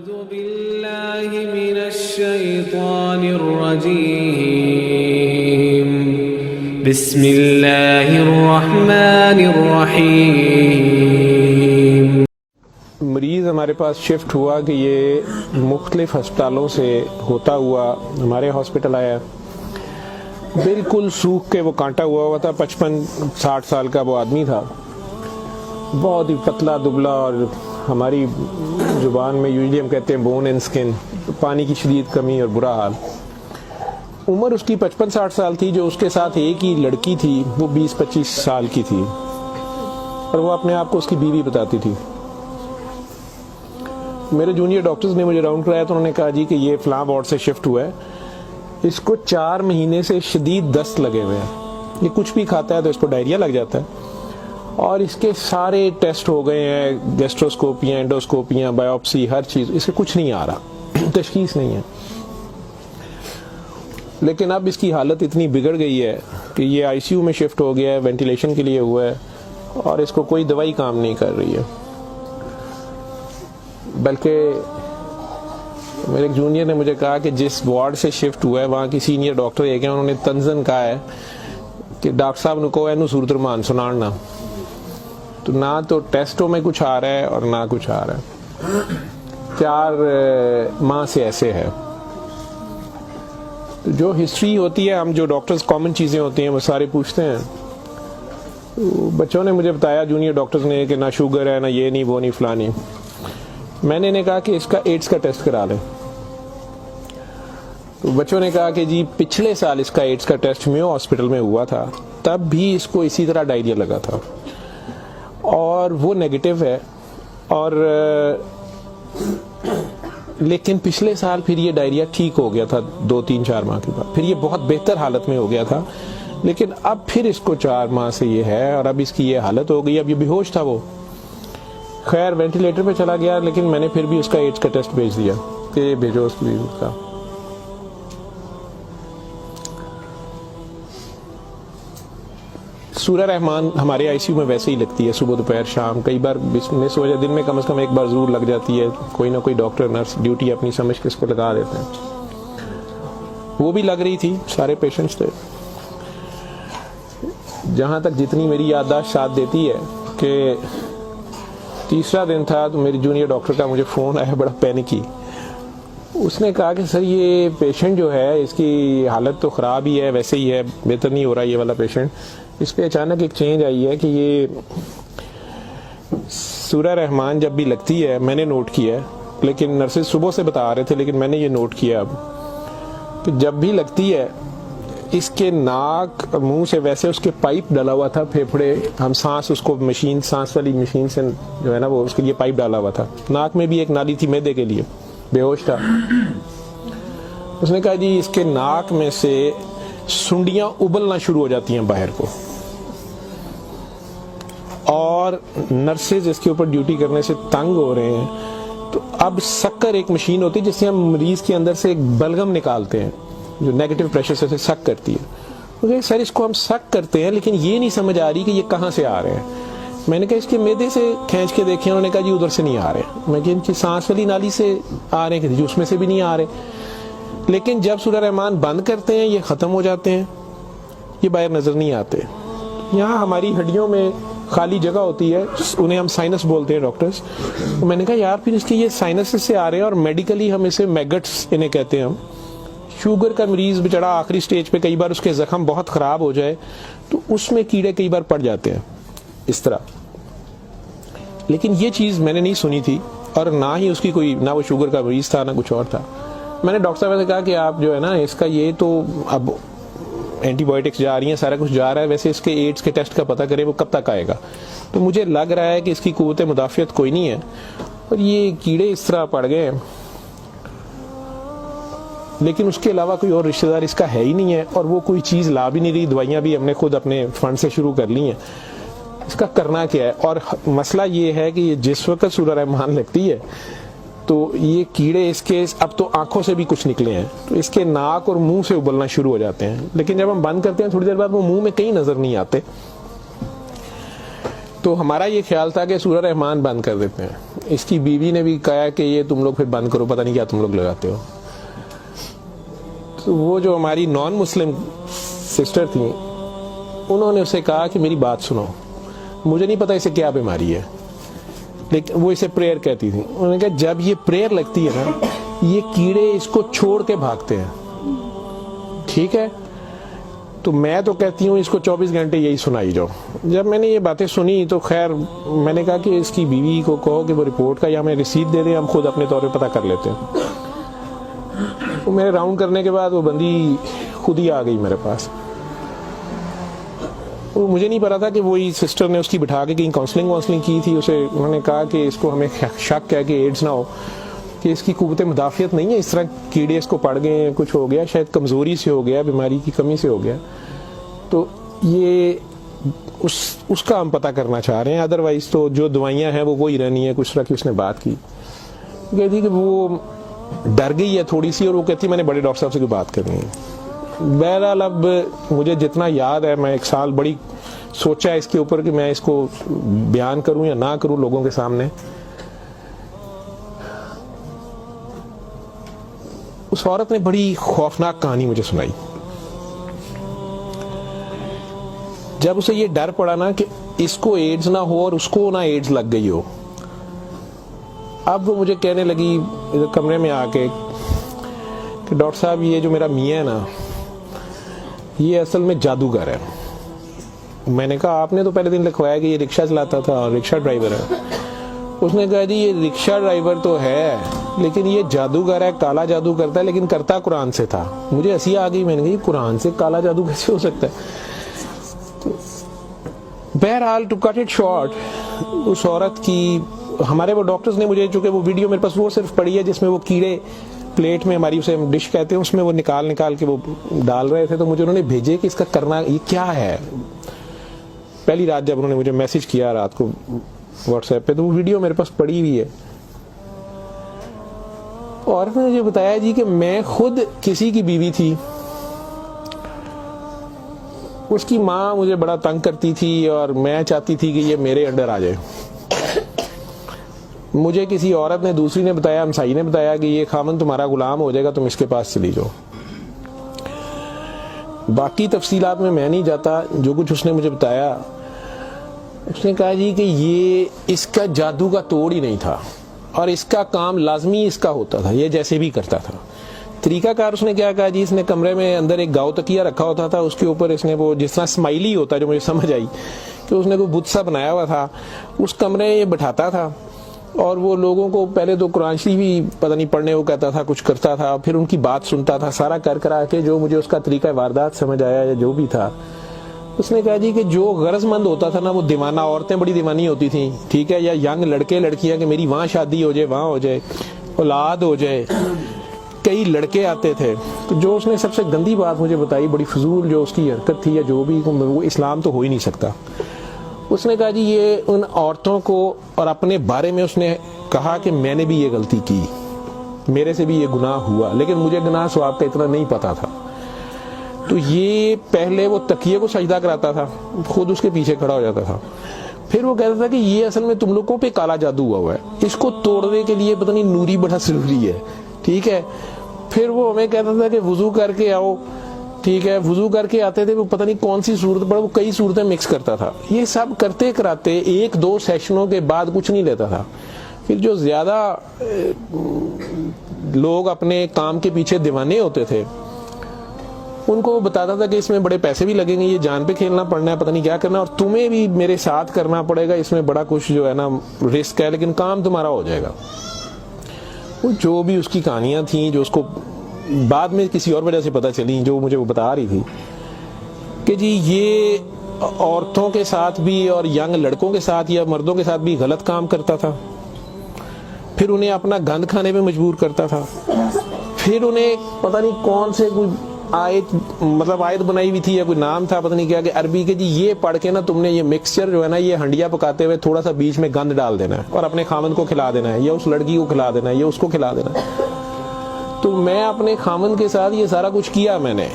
أعوذ بالله من الشيطان الرجيم بسم الله الرحمن الرحيم. مریض ہمارے پاس شفٹ ہوا کہ یہ مختلف ہسپتالوں سے ہوتا ہوا ہمارے ہاسپٹل آیا. بالکل سوکھ کے وہ کانٹا ہوا تھا. 55-60 سال کا وہ آدمی تھا, بہت ہی پتلا دبلا, اور ہماری زبان میں یوزلی ہم کہتے ہیں بون اینڈ سکن, پانی کی شدید کمی اور برا حال. عمر اس کی 55-60 سال تھی. جو اس کے ساتھ ایک ہی لڑکی تھی وہ 20-25 سال کی تھی, اور وہ اپنے آپ کو اس کی بیوی بتاتی تھی. میرے جونیئر ڈاکٹرز نے مجھے راؤنڈ کرایا تو انہوں نے کہا جی کہ یہ فلاں وارڈ سے شفٹ ہوا ہے, اس کو 4 مہینے سے شدید دست لگے ہوئے ہیں, یہ کچھ بھی کھاتا ہے تو اس کو ڈائریا لگ جاتا ہے, اور اس کے سارے ٹیسٹ ہو گئے ہیں, گیسٹروسکوپیاں, انڈوسکوپیاں, بایوپسی, ہر چیز, اس کے کچھ نہیں آ رہا, تشخیص نہیں ہے. لیکن اب اس کی حالت اتنی بگڑ گئی ہے کہ یہ آئی سی یو میں شفٹ ہو گیا ہے, وینٹیلیشن کے لیے ہوا ہے, اور اس کو کوئی دوائی کام نہیں کر رہی ہے. بلکہ میرے ایک جونیئر نے مجھے کہا کہ جس وارڈ سے شفٹ ہوا ہے وہاں کی سینئر ڈاکٹر ایک ہیں, انہوں نے تنزن کہا ہے کہ ڈاکٹر صاحب نے کہا ہے صورت رمان سنانا, تو نہ تو ٹیسٹوں میں کچھ آ رہا ہے اور نہ کچھ آ رہا ہے. 4 ماہ سے ایسے ہے. جو ہسٹری ہوتی ہے, ہم جو ڈاکٹرز کامن چیزیں ہوتی ہیں وہ سارے پوچھتے ہیں. بچوں نے مجھے بتایا, جونیئر ڈاکٹرز نے, کہ نہ شوگر ہے, نہ یہ نہیں, وہ نہیں, فلانی. میں نے کہا کہ اس کا ایڈز کا ٹیسٹ کرا لیں. تو بچوں نے کہا کہ جی پچھلے سال اس کا ایڈز کا ٹیسٹ میو ہاسپٹل میں ہوا تھا, تب بھی اس کو اسی طرح ڈائریا لگا تھا, اور وہ نیگیٹو ہے, اور لیکن پچھلے سال پھر یہ ڈائریا ٹھیک ہو گیا تھا 2-3-4 ماہ کے بعد, پھر یہ بہت بہتر حالت میں ہو گیا تھا, لیکن اب پھر اس کو 4 ماہ سے یہ ہے, اور اب اس کی یہ حالت ہو گئی. اب یہ بے ہوش تھا, وہ خیر وینٹیلیٹر پہ چلا گیا, لیکن میں نے پھر بھی اس کا ایڈز کا ٹیسٹ بھیج دیا کہ بھیجو اس کی کا. سورہ رحمان ہمارے آئی سی یو میں ویسے ہی لگتی ہے, صبح دوپہر شام, کئی بار مس ہو جائے, دن میں کم از کم ایک بار ضرور لگ جاتی ہے. کوئی نہ کوئی ڈاکٹر نرس ڈیوٹی اپنی سمجھ کے اس کو لگا دیتے ہیں. وہ بھی لگ رہی تھی, سارے پیشنٹس تھے. جہاں تک جتنی میری یادداشت ساتھ دیتی ہے کہ تیسرا دن تھا تو میری جونیئر ڈاکٹر کا مجھے فون آیا, بڑا پینکی. اس نے کہا کہ سر یہ پیشنٹ جو ہے اس کی حالت تو خراب ہی ہے, ویسے ہی ہے, بہتر نہیں ہو رہا یہ والا پیشنٹ, اس پہ اچانک ایک چینج آئی ہے کہ یہ سورہ رحمان جب بھی لگتی ہے, میں نے نوٹ کیا ہے, لیکن نرسز صبح سے بتا رہے تھے, لیکن میں نے یہ نوٹ کیا اب کہ جب بھی لگتی ہے اس کے ناک منہ سے, ویسے اس کے پائپ ڈالا ہوا تھا, پھیپھڑے, ہم سانس اس کو مشین, سانس والی مشین سے جو ہے نا وہ اس کے لیے پائپ ڈالا ہوا تھا, ناک میں بھی ایک نالی تھی میدے کے لیے, بے ہوش تھا. اس نے کہا جی اس کے ناک میں سے سنڈیاں ابلنا شروع ہو جاتی ہیں باہر کو, اور نرسز اس کے اوپر ڈیوٹی کرنے سے تنگ ہو رہے ہیں. تو اب سکر ایک مشین ہوتی ہے جس سے ہم مریض کے اندر سے ایک بلغم نکالتے ہیں جو نیگیٹو پریشر سے سک کرتی ہے. سر اس کو ہم سک کرتے ہیں, لیکن یہ نہیں سمجھ آ رہی کہ یہ کہاں سے آ رہے ہیں. میں نے کہا اس کے میدے سے کھینچ کے دیکھیں, انہوں نے کہا جی ادھر سے نہیں آ رہے. میں کہ ان کی سانس والی نالی سے آ رہے ہیں, کہ اس میں سے بھی نہیں آ رہے. لیکن جب سورہ رحمان بند کرتے ہیں یہ ختم ہو جاتے ہیں, یہ باہر نظر نہیں آتے. یہاں ہماری ہڈیوں میں خالی جگہ ہوتی ہے, انہیں ہم سائنس بولتے ہیں ڈاکٹرز. میں نے کہا یار پھر اس کے یہ سائنس سے آ رہے ہیں, اور میڈیکلی ہم اسے میگٹس انہیں کہتے ہیں. ہم شوگر کا مریض بچڑا آخری سٹیج پہ, کئی بار اس کے زخم بہت خراب ہو جائے تو اس میں کیڑے کئی بار پڑ جاتے ہیں اس طرح. لیکن یہ چیز میں نے نہیں سنی تھی, اور نہ ہی اس کی کوئی, نہ وہ شوگر کا مریض تھا نہ کچھ اور تھا. میں نے ڈاکٹر صاحب سے کہا کہ آپ جو ہے نا اس کا یہ تو اب اینٹی بایوٹکس جا رہی ہیں, سارا کچھ جا رہا ہے, ویسے اس کے ایڈز کے ٹیسٹ کا پتہ کریں وہ کب تک آئے گا. تو مجھے لگ رہا ہے کہ اس کی قوت مدافعت کوئی نہیں ہے, اور یہ کیڑے اس طرح پڑ گئے ہیں, لیکن اس کے علاوہ کوئی اور رشتہ دار اس کا ہے ہی نہیں ہے, اور وہ کوئی چیز لا بھی نہیں رہی. دوائیاں بھی ہم نے خود اپنے فنڈ سے شروع کر لی ہیں. اس کا کرنا کیا ہے؟ اور مسئلہ یہ ہے کہ جس وقت سورہ رحمان لگتی ہے تو یہ کیڑے اس کے اب تو آنکھوں سے بھی کچھ نکلے ہیں, تو اس کے ناک اور منہ سے ابلنا شروع ہو جاتے ہیں. لیکن جب ہم بند کرتے ہیں تھوڑی دیر بعد وہ منہ میں کہیں نظر نہیں آتے. تو ہمارا یہ خیال تھا کہ سورہ رحمان بند کر دیتے ہیں. اس کی بیوی نے بھی کہا کہ یہ تم لوگ پھر بند کرو، پتہ نہیں کیا تم لوگ لگاتے ہو. تو وہ جو ہماری نان مسلم سسٹر تھیں انہوں نے اسے کہا کہ میری بات سنو، مجھے نہیں پتا اسے کیا بیماری ہے، لیکن وہ اسے پریئر کہتی تھی. انہوں نے کہا جب یہ پریئر لگتی ہے نا یہ کیڑے اس کو چھوڑ کے بھاگتے ہیں. ٹھیک ہے، تو میں تو کہتی ہوں اس کو 24 گھنٹے یہی سنائی جاؤ. جب میں نے یہ باتیں سنی تو خیر میں نے کہا کہ اس کی بیوی کو کہو کہ وہ رپورٹ کا یا ہمیں رسید دے دیں، ہم خود اپنے طور پہ پتہ کر لیتے ہیں. تو میرے راؤنڈ کرنے کے بعد وہ بندی خود ہی آ گئی میرے پاس. مجھے نہیں پتا تھا کہ وہی سسٹر نے اس کی بٹھا کے کہیں کاؤنسلنگ کی تھی. اسے انہوں نے کہا کہ اس کو ہمیں شک ہے کہ ایڈز نہ ہو، کہ اس کی قوت مدافعت نہیں ہے، اس طرح کیڑے اس کو پڑ گئے ہیں، کچھ ہو گیا، شاید کمزوری سے ہو گیا، بیماری کی کمی سے ہو گیا. تو یہ اس کا ہم پتہ کرنا چاہ رہے ہیں. ادروائز تو جو دوائیاں ہیں وہ وہی رہنی ہے. کچھ طرح کی اس نے بات کی، کہتی کہ وہ ڈر گئی ہے تھوڑی سی، اور وہ کہتی میں نے بڑے ڈاکٹر صاحب سے کوئی بات کرنی ہے. بہرحال اب مجھے جتنا یاد ہے میں 1 سال بڑی سوچا اس کے اوپر کہ میں اس کو بیان کروں یا نہ کروں لوگوں کے سامنے. اس عورت نے بڑی خوفناک کہانی مجھے سنائی. جب اسے یہ ڈر پڑا نا کہ اس کو ایڈز نہ ہو اور اس کو نہ ایڈز لگ گئی ہو، اب وہ مجھے کہنے لگی ادھر کمرے میں آ کے کہ ڈاکٹر صاحب یہ جو میرا میاں ہے نا یہ اصل میں جادوگر ہے. میں نے کہا آپ نے تو پہلے دن لکھوایا کہ یہ رکشہ چلاتا تھا اور رکشہ ڈرائیور ہے. اس نے کہا جی یہ رکشہ ڈرائیور تو ہے لیکن یہ جادوگر ہے، کالا جادو کرتا ہے، لیکن کرتا قرآن سے تھا. مجھے ہنسی آ گئی. میں نے کہا یہ قرآن سے کالا جادو کیسے ہو سکتا ہے؟ بہرحال ٹو کٹ اٹ شارٹ، اس عورت کی ہمارے وہ ڈاکٹرز نے مجھے، چونکہ وہ ویڈیو میرے پاس وہ صرف پڑی ہے جس میں وہ کیڑے پلیٹ میں ہماری اسے ڈش کہتے ہیں اس میں وہ نکال کے وہ ڈال رہے تھے، تو مجھے انہوں نے بھیجے کہ اس کا کرنا یہ کیا ہے. پہلی رات جب انہوں نے مجھے میسج کیا رات کو واٹس ایپ پہ تو وہ ویڈیو میرے پاس پڑی ہوئی ہے. اور نے مجھے بتایا جی کہ میں خود کسی کی بیوی تھی، اس کی ماں مجھے بڑا تنگ کرتی تھی اور میں چاہتی تھی کہ یہ میرے انڈر آ جائے. مجھے کسی عورت نے دوسری نے بتایا، ہمسائی نے بتایا کہ یہ خامن تمہارا غلام ہو جائے گا، تم اس کے پاس چلی جاؤ. باقی تفصیلات میں نہیں جاتا. جو کچھ اس نے مجھے بتایا، اس نے کہا جی کہ یہ اس کا جادو کا توڑ ہی نہیں تھا اور اس کا کام لازمی اس کا ہوتا تھا، یہ جیسے بھی کرتا تھا. طریقہ کار اس نے کیا کہا جی، اس نے کمرے میں اندر ایک گاؤ تکیہ رکھا ہوتا تھا، اس کے اوپر اس نے وہ جس طرح اسمائلی ہوتا ہے، جو مجھے سمجھ آئی کہ اس نے کوئی بت سا بنایا ہوا تھا، اس کمرے یہ بٹھاتا تھا اور وہ لوگوں کو پہلے تو قرآن شریف بھی پتہ نہیں پڑھنے کو کہتا تھا، کچھ کرتا تھا، پھر ان کی بات سنتا تھا، سارا کرا کے جو مجھے اس کا طریقہ واردات سمجھ آیا یا جو بھی تھا. اس نے کہا جی کہ جو غرض مند ہوتا تھا نا وہ دیوانہ عورتیں بڑی دیوانی ہوتی تھیں، ٹھیک ہے، یا ینگ لڑکے لڑکیاں کہ میری وہاں شادی ہو جائے، وہاں ہو جائے، اولاد ہو جائے. کئی لڑکے آتے تھے. تو جو اس نے سب سے گندی بات مجھے بتائی، بڑی فضول جو اس کی حرکت تھی یا جو بھی، وہ اسلام تو ہو ہی نہیں سکتا. اس نے کہا جی یہ ان عورتوں کو اور اپنے بارے میں اس نے کہا کہ میں نے بھی یہ غلطی کی، میرے سے بھی یہ گناہ ہوا، لیکن مجھے گناہ ثواب کا اتنا نہیں پتا تھا. تو یہ پہلے وہ تکیے کو سجدہ کراتا تھا، خود اس کے پیچھے کھڑا ہو جاتا تھا. پھر وہ کہتا تھا کہ یہ اصل میں تم لوگوں پہ کالا جادو ہوا ہے، اس کو توڑنے کے لیے پتہ نہیں نوری بڑا ضروری ہے، ٹھیک ہے. پھر وہ ہمیں کہتا تھا کہ وضو کر کے آؤ، ٹھیک ہے. وضو کر کے آتے تھے، وہ پتہ نہیں کون سی صورت پر وہ کئی صورتیں مکس کرتا تھا. یہ سب کرتے کراتے 1-2 سیشنوں کے بعد کچھ نہیں لیتا تھا. پھر جو زیادہ لوگ اپنے کام کے پیچھے دیوانے ہوتے تھے ان کو وہ بتاتا تھا کہ اس میں بڑے پیسے بھی لگیں گے، یہ جان پہ کھیلنا پڑنا ہے، پتہ نہیں کیا کرنا، اور تمہیں بھی میرے ساتھ کرنا پڑے گا، اس میں بڑا کچھ جو ہے نا رسک ہے، لیکن کام تمہارا ہو جائے گا. وہ جو بھی اس کی کہانیاں تھیں جو اس کو بعد میں کسی اور وجہ سے پتہ چلی، جو مجھے وہ بتا رہی تھی کہ جی یہ عورتوں کے ساتھ بھی اور ینگ لڑکوں کے ساتھ یا مردوں کے ساتھ بھی غلط کام کرتا تھا. پھر انہیں اپنا گند کھانے پہ مجبور کرتا تھا. پھر انہیں پتہ نہیں کون سے کوئی آیت بنائی ہوئی تھی یا کوئی نام تھا، پتہ نہیں کیا، کہ عربی کے جی یہ پڑھ کے نا تم نے یہ مکسچر جو ہے نا یہ ہنڈیا پکاتے ہوئے تھوڑا سا بیچ میں گند ڈال دینا ہے اور اپنے خامند کو کھلا دینا ہے، یا اس لڑکی کو کھلا دینا ہے، یا اس کو کھلا دینا ہے. تو میں اپنے خامند کے ساتھ یہ سارا کچھ کیا میں نے.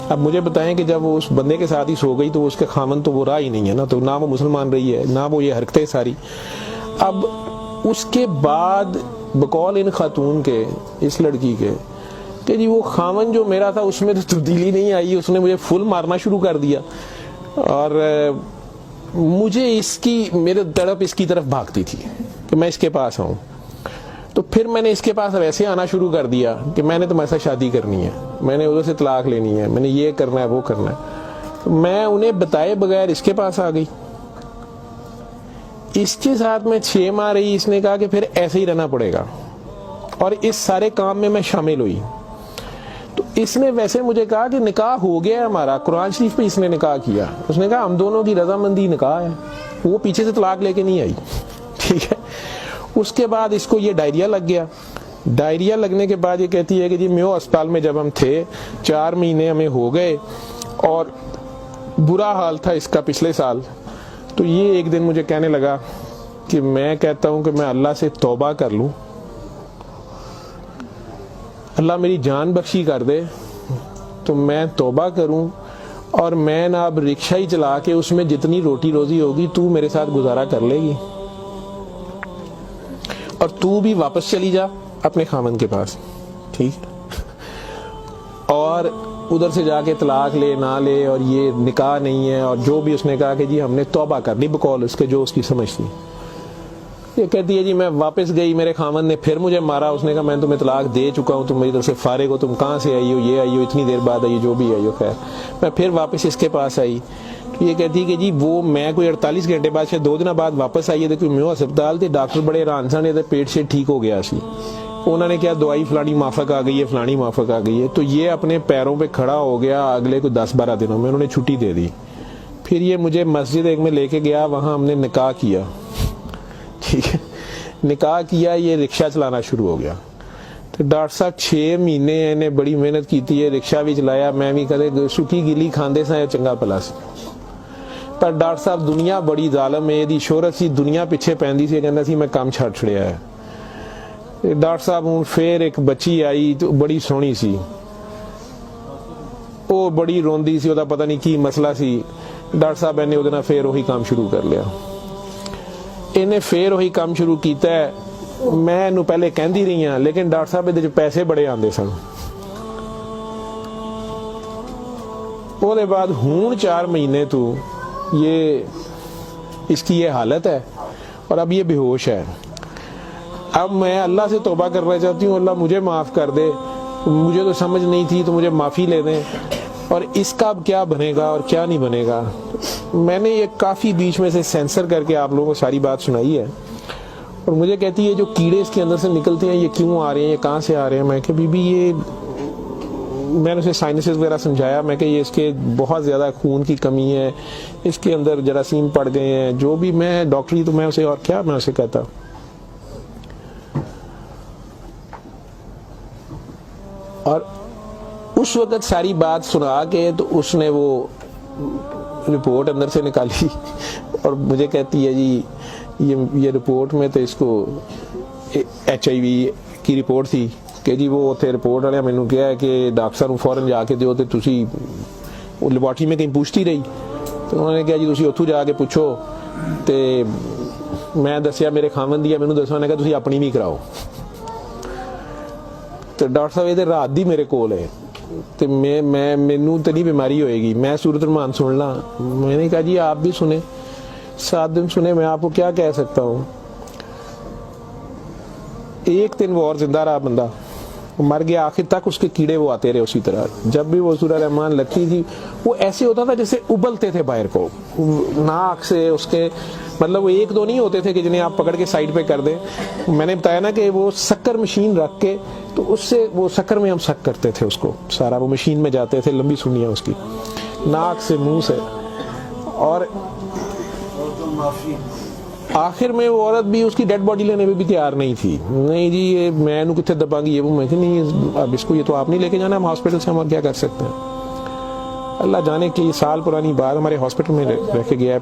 اب مجھے بتائیں کہ جب وہ اس بندے کے ساتھ ہی سو گئی تو اس کے خامند تو وہ رہا ہی نہیں ہے نا، تو نہ وہ مسلمان رہی ہے نہ وہ یہ حرکتیں ساری. اب اس کے بعد بقول ان خاتون کے، اس لڑکی کے، کہ جی وہ خاون جو میرا تھا اس میں تو تبدیلی نہیں آئی، اس نے مجھے فل مارنا شروع کر دیا، اور مجھے اس کی، میرے تڑپ اس کی طرف بھاگتی تھی کہ میں اس کے پاس آؤں. تو پھر میں نے اس کے پاس ویسے آنا شروع کر دیا کہ میں نے تمہارے ساتھ شادی کرنی ہے، میں نے ادھر سے طلاق لینی ہے، میں نے یہ کرنا ہے وہ کرنا ہے. تو میں انہیں بتائے بغیر اس کے پاس آ گئی. اس کے ساتھ میں 6 ماہ رہی. اس نے کہا کہ پھر ایسے ہی رہنا پڑے گا، اور اس سارے کام میں شامل ہوئی. تو اس نے ویسے مجھے کہا کہ نکاح ہو گیا ہے ہمارا، قرآن شریف پہ اس نے نکاح کیا. اس نے کہا ہم دونوں کی رضامندی نکاح ہے، وہ پیچھے سے طلاق لے کے نہیں آئی. ٹھیک ہے. اس کے بعد اس کو یہ ڈائریا لگ گیا. ڈائریا لگنے کے بعد یہ کہتی ہے کہ جی میو اسپتال میں جب ہم تھے 4 مہینے ہمیں ہو گئے، اور برا حال تھا اس کا پچھلے سال. تو یہ ایک دن مجھے کہنے لگا کہ میں کہتا ہوں کہ میں اللہ سے توبہ کر لوں، اللہ میری جان بخشی کر دے تو میں توبہ کروں، اور میں نہ اب رکشہ ہی چلا کے اس میں جتنی روٹی روزی ہوگی تو میرے ساتھ گزارا کر لے گی، اور تو بھی واپس چلی جا اپنے خامن کے پاس. ٹھیک. اور ادھر سے جا کے طلاق لے نہ لے، اور یہ نکاح نہیں ہے، اور جو بھی اس نے کہا کہ جی ہم نے توبہ کر لی بقول اس کے جو اس کی سمجھ تھی. یہ کہتی ہے جی میں واپس گئی، میرے خامن نے پھر مجھے مارا. اس نے کہا میں تمہیں طلاق دے چکا ہوں، تم میری طرف سے فارغ ہو، تم کہاں سے آئی ہو، یہ آئی ہو، اتنی دیر بعد آئی ہو، جو بھی آئی ہو. خیر میں پھر واپس اس کے پاس آئی. تو یہ کہتی ہے کہ جی وہ میں کوئی 48 گھنٹے بعد، شاید 2 دن بعد واپس آئی ہے. دیکھو میو ہسپتال تھے، ڈاکٹر بڑے حیران سن، پیٹ سے ٹھیک ہو گیا سی. انہوں نے کیا دوائی فلانی مافک آ گئی ہے، فلانی مافک آ گئی ہے. تو یہ اپنے پیروں پہ کھڑا ہو گیا. اگلے کوئی 10-12 دنوں میں انہوں نے چھٹی دے دی. پھر یہ مجھے مسجد ایک میں لے کے گیا، وہاں ہم نے نکاح کیا. ٹھیک ہے. نکاح کیا، یہ رکشہ چلانا شروع ہو گیا. تو ڈاکٹر صاحب 6 مہینے انہیں بڑی محنت کی تھی، رکشہ بھی چلایا، میں بھی کدے سکی گلی کھاندے سا چنگا پلا سی. پر ڈاکٹر صاحب دنیا بڑی ظالم ہے، دی شہرت سی دنیا پیچھے پیندی سی، کہندا سی میں کام چھڈ چھڑیا ہے. ڈاکٹر صاحب ہوں پھر ایک بچی آئی تو بڑی سونی سی، وہ بڑی روندی سی، وہ پتہ نہیں کی مسئلہ سی. ڈاکٹر صاحب نے وہ پھر وہی کام شروع کر لیا. انہیں پھر وہی کام شروع کیتا ہے. میں انہوں پہلے کہندی رہی ہاں، لیکن ڈاکٹر صاحب یہ پیسے بڑے آندے سن. وہ دے بعد ہون 4 مہینے تو یہ اس کی یہ حالت ہے، اور اب یہ بے ہوش ہے. اب میں اللہ سے توبہ کرنا چاہتی ہوں، اللہ مجھے معاف کر دے، مجھے تو سمجھ نہیں تھی تو مجھے معافی لے دیں، اور اس کا اب کیا بنے گا اور کیا نہیں بنے گا. میں نے یہ کافی بیچ میں سے سینسر کر کے آپ لوگوں کو ساری بات سنائی ہے. اور مجھے کہتی ہے جو کیڑے اس کے اندر سے نکلتے ہیں یہ کیوں آ رہے ہیں، یہ کہاں سے آ رہے ہیں. میں کہ بی بی یہ میں نے اسے سائنسز وغیرہ سمجھایا. میں کہ یہ اس کے بہت زیادہ خون کی کمی ہے، اس کے اندر جراثیم پڑ گئے ہیں، جو بھی. میں ڈاکٹری تو میں اسے اور کیا میں اسے کہتا. اور اس وقت ساری بات سنا کے تو اس نے وہ رپورٹ اندر سے نکالی، اور مجھے کہتی ہے جی یہ رپورٹ میں تو اس کو HIV کی رپورٹ تھی کہ جی وہ اتنے رپورٹ والے مینوں کہا ہے کہ ڈاکٹر صاحب فوراً جا کے دیو. تو تسی وہ لیبارٹری میں کہیں پوچھتی رہی. تو انہوں نے کہا جی تسی اتھوں جا کے پوچھو. تو میں دسیا میرے خامن دی ہے، مینوں دسو. نے کہا تسی اپنی بھی کراؤ. تو ڈاکٹر صاحب یہ رات دی میرے کول ہے، تو مینوں تو نہیں بیماری ہوئے گی، میں صورت المان سن لا. میں نے کہا جی آپ بھی سنیں، 7 دن سنے، میں آپ کو کیا کہہ سکتا ہوں. 1 دن وہ اور زندہ رہا، بندہ مر گیا. آخر تک اس کے کیڑے وہ آتے رہے اسی طرح. جب بھی وہ سورہ رحمان لگتی تھی وہ ایسے ہوتا تھا جیسے ابلتے تھے باہر کو، ناک سے اس کے. مطلب وہ 1-2 نہیں ہوتے تھے کہ جنہیں آپ پکڑ کے سائڈ پہ کر دیں. میں نے بتایا نا کہ وہ سکر مشین رکھ کے تو اس سے وہ سکر میں ہم سک کرتے تھے اس کو سارا. وہ مشین میں جاتے تھے، لمبی سنیاں اس کی، ناک سے منہ سے. اور آخر میں وہ عورت بھی اس کی ڈیڈ باڈی لینے میں بھی تیار نہیں تھی. نہیں جی یہ میں انہوں کتنے دباں گی، یہ وہ. میں کہ نہیں اب اس کو یہ تو آپ نہیں لے کے جانا، ہم ہاسپٹل سے ہم اور کیا کر سکتے ہیں. اللہ جانے کہ یہ سال پرانی بات ہمارے ہاسپٹل میں رہ کے گیا ہے.